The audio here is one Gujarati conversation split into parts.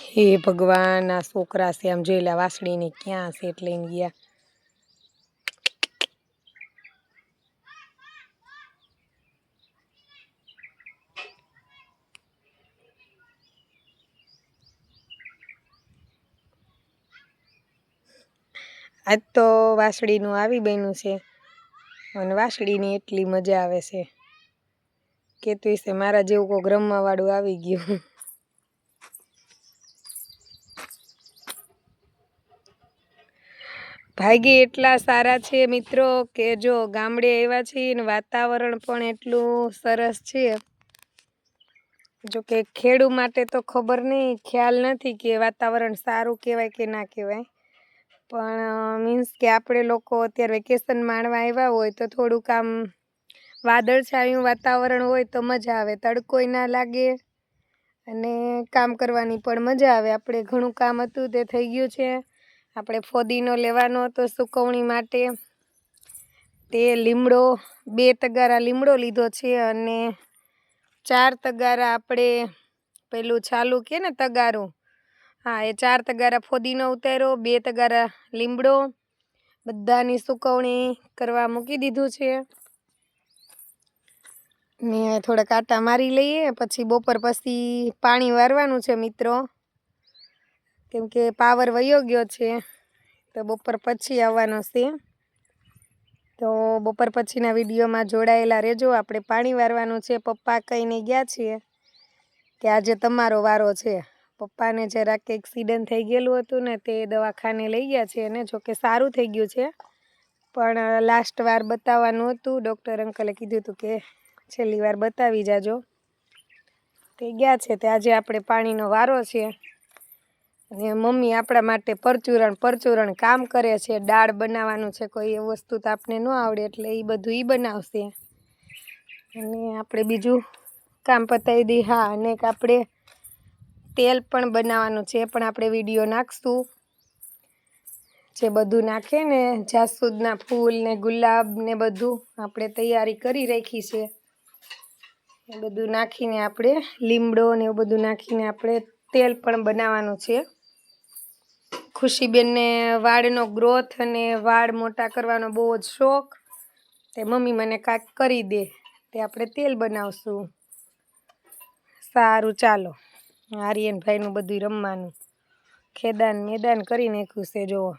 હે ભગવાન, આ છોકરા છે આમ જોઈ લે વાસળીને ક્યાં સેટ લઈને ગયા. આજ તો વાસળીનું આવી બન્યું છે અને વાસળીની એટલી મજા આવે છે કે તું છે મારા જેવું કોઈક રમવા વાળું આવી ગયું. ભાગ્ય એટલા સારા છે મિત્રો કે જો ગામડે આવ્યા છીએ ને વાતાવરણ પણ એટલું સરસ છે. જો કે ખેડૂ માટે તો ખબર નહીં, ખ્યાલ નથી કે વાતાવરણ સારું કહેવાય કે ના કહેવાય, પણ મીન્સ કે આપણે લોકો અત્યારે વેકેશન માણવા આવ્યા હોય તો થોડુંક આમ વાદળછાયું વાતાવરણ હોય તો મજા આવે, તડકોય ના લાગે અને કામ કરવાની પણ મજા આવે. આપણે ઘણું કામ હતું તે થઈ ગયું છે. આપણે ફોદીનો લેવાનો હતો સુકવણી માટે, તે લીમડો 2 તગારા લીમડો લીધો છે અને 4 તગારા આપણે પેલું ચાલુ કે ને તગારું, હા એ 4 તગારા ફોદીનો ઉતાર્યો, 2 તગારા લીમડો, બધાની સુકવણી કરવા મૂકી દીધું છે ને થોડા કાંટા મારી લઈએ. પછી બપોર પછી પાણી વારવાનું છે મિત્રો, કેમ કે પાવર વયો ગયો છે તો બપોર પછી આવવાનો છે. તો બપોર પછીના વિડીયોમાં જોડાયેલા રહેજો. આપણે પાણી વારવાનું છે. પપ્પા કહીને ગયા છીએ કે આજે તમારો વારો છે. પપ્પાને જરાક એક્સિડન્ટ થઈ ગયેલું હતું ને તે દવાખાને લઈ ગયા છે અને જોકે સારું થઈ ગયું છે, પણ લાસ્ટ વાર બતાવવાનું હતું. ડૉક્ટર અંકલે કીધું હતું કે છેલ્લી વાર બતાવી જાજો, તે ગયા છે. તે આજે આપણે પાણીનો વારો છે અને મમ્મી આપણા માટે પરચુરણ કામ કરે છે. દાળ બનાવવાનું છે, કોઈ એ વસ્તુ તો આપને ન આવડે એટલે એ બધું એ બનાવશે અને આપણે બીજું કામ પતાવી દઈએ. હા, અને આપણે તેલ પણ બનાવવાનું છે, પણ આપણે વિડીયો નાખશું. જે બધું નાખે ને જાસૂદના ફૂલ ને ગુલાબ ને બધું આપણે તૈયારી કરી રાખી છે, એ બધું નાખીને આપણે લીમડો ને એવું બધું નાખીને આપણે તેલ પણ બનાવવાનું છે. ખુશીબેનને વાળનો ગ્રોથ અને વાળ મોટા કરવાનો બહુ જ શોખ, તે મમ્મી મને કાંઈક કરી દે, તે આપણે તેલ બનાવશું. સારું ચાલો, આર્યનભાઈનું બધું રમવાનું ખેદાન મેદાન કરી નાખ્યું છે. જુઓ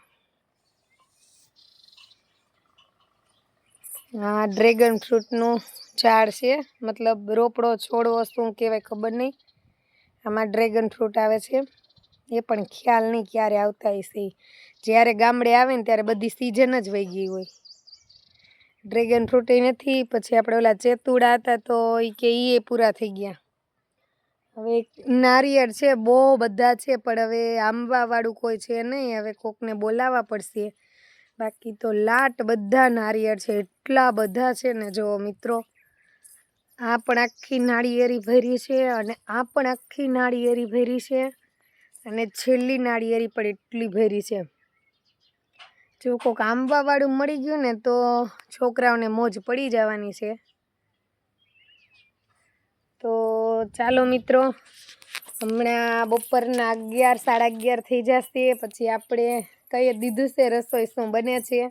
આ ડ્રેગન ફ્રૂટનું ઝાડ છે, મતલબ રોપડો છોડવો શું કહેવાય ખબર નહીં. આમાં ડ્રેગન ફ્રૂટ આવે છે, એ પણ ખ્યાલ નહીં ક્યારે આવતા હશે. જ્યારે ગામડે આવે ને ત્યારે બધી સિઝન જ વહી ગઈ હોય. ડ્રેગન ફ્રૂટ એ નથી. પછી આપણે ઓલા ચેતુડા હતા તો એ કે એ પૂરા થઈ ગયા. હવે નારિયેળ છે, બહુ બધા છે, પણ હવે આંબાવાળું કોઈ છે નહીં. હવે કોકને બોલાવવા પડશે, બાકી તો લાટ બધા નારિયેળ છે. એટલા બધા છે ને જો મિત્રો, આ પણ આખી નાળિયેરી ભરી છે અને આ પણ આખી નાળિયેરી ભરી છે અને છેલ્લી નાળિયેરી પણ એટલી ભરી છે. જો કોઈક આંબાવાળું મળી ગયું ને તો છોકરાઓને મોજ પડી જવાની છે. તો ચાલો મિત્રો, હમણાં બપોરના 11 સાડા 11 થઈ જશે. પછી આપણે કહી દીધું છે રસોઈ શું બને છે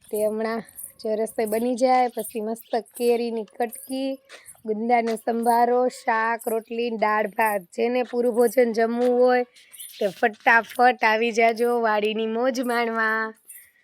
તે. હમણાં જો રસોઈ બની જાય પછી મસ્ત કેરીની કટકી, ગુંદાનો સંભારો, શાક, રોટલી, દાળ ભાત. જેને પૂરું ભોજન જમવું હોય તે ફટાફટ આવી જાજો વાડીની મોજ માણવા.